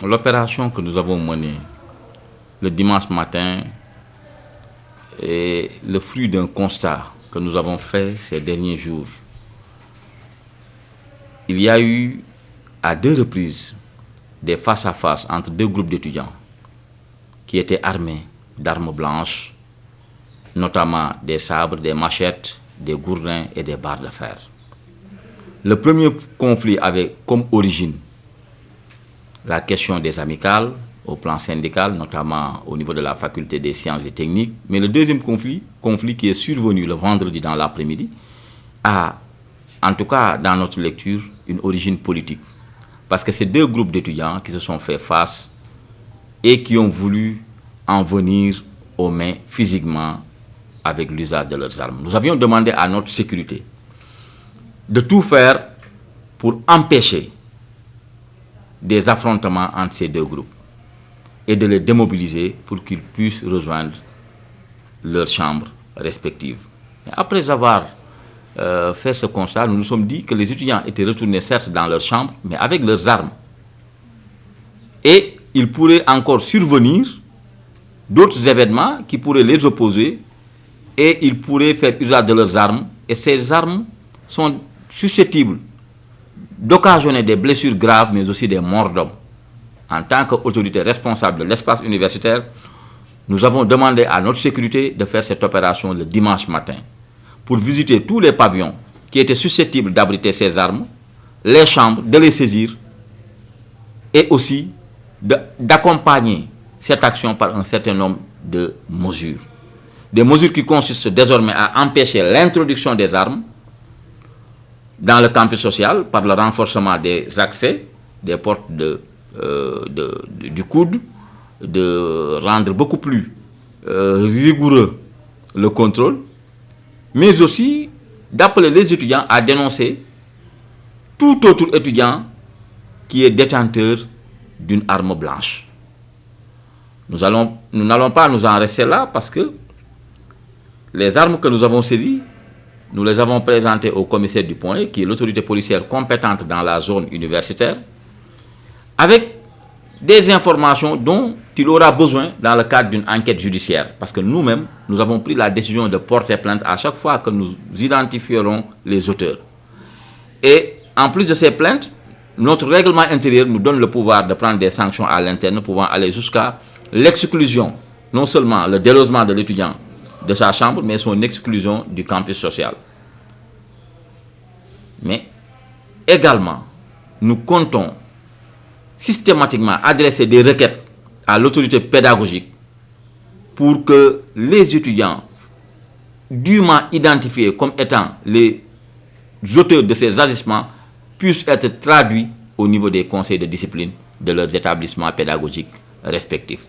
L'opération que nous avons menée le dimanche matin est le fruit d'un constat que nous avons fait ces derniers jours. Il y a eu à 2 reprises des face-à-face entre 2 groupes d'étudiants qui étaient armés d'armes blanches, notamment des sabres, des machettes, des gourdins et des barres de fer. Le premier conflit avait comme origine la question des amicales au plan syndical, notamment au niveau de la faculté des sciences et techniques. Mais le deuxième conflit qui est survenu le vendredi dans l'après-midi, a, en tout cas dans notre lecture, une origine politique. Parce que c'est 2 groupes d'étudiants qui se sont fait face et qui ont voulu en venir aux mains physiquement avec l'usage de leurs armes. Nous avions demandé à notre sécurité de tout faire pour empêcher des affrontements entre ces 2 groupes et de les démobiliser pour qu'ils puissent rejoindre leurs chambres respectives. Et après avoir fait ce constat, nous nous sommes dit que les étudiants étaient retournés certes dans leurs chambres, mais avec leurs armes. Et il pourrait encore survenir d'autres événements qui pourraient les opposer et ils pourraient faire usage de leurs armes. Et ces armes sont susceptibles d'occasionner des blessures graves, mais aussi des morts d'hommes. En tant qu'autorité responsable de l'espace universitaire, nous avons demandé à notre sécurité de faire cette opération le dimanche matin pour visiter tous les pavillons qui étaient susceptibles d'abriter ces armes, les chambres, de les saisir et aussi d'accompagner cette action par un certain nombre de mesures. Des mesures qui consistent désormais à empêcher l'introduction des armes dans le campus social par le renforcement des accès, des portes du coude, de rendre beaucoup plus rigoureux le contrôle, mais aussi d'appeler les étudiants à dénoncer tout autre étudiant qui est détenteur d'une arme blanche. Nous n'allons pas nous en rester là parce que les armes que nous avons saisies, nous les avons présentées au commissaire du Point, qui est l'autorité policière compétente dans la zone universitaire, avec des informations dont il aura besoin dans le cadre d'une enquête judiciaire. Parce que nous-mêmes, nous avons pris la décision de porter plainte à chaque fois que nous identifierons les auteurs. Et en plus de ces plaintes, notre règlement intérieur nous donne le pouvoir de prendre des sanctions à l'interne pouvant aller jusqu'à l'exclusion, non seulement le délogement de l'étudiant de sa chambre, mais son exclusion du campus social. Mais également, nous comptons systématiquement adresser des requêtes à l'autorité pédagogique pour que les étudiants dûment identifiés comme étant les auteurs de ces agissements puissent être traduits au niveau des conseils de discipline de leurs établissements pédagogiques respectifs.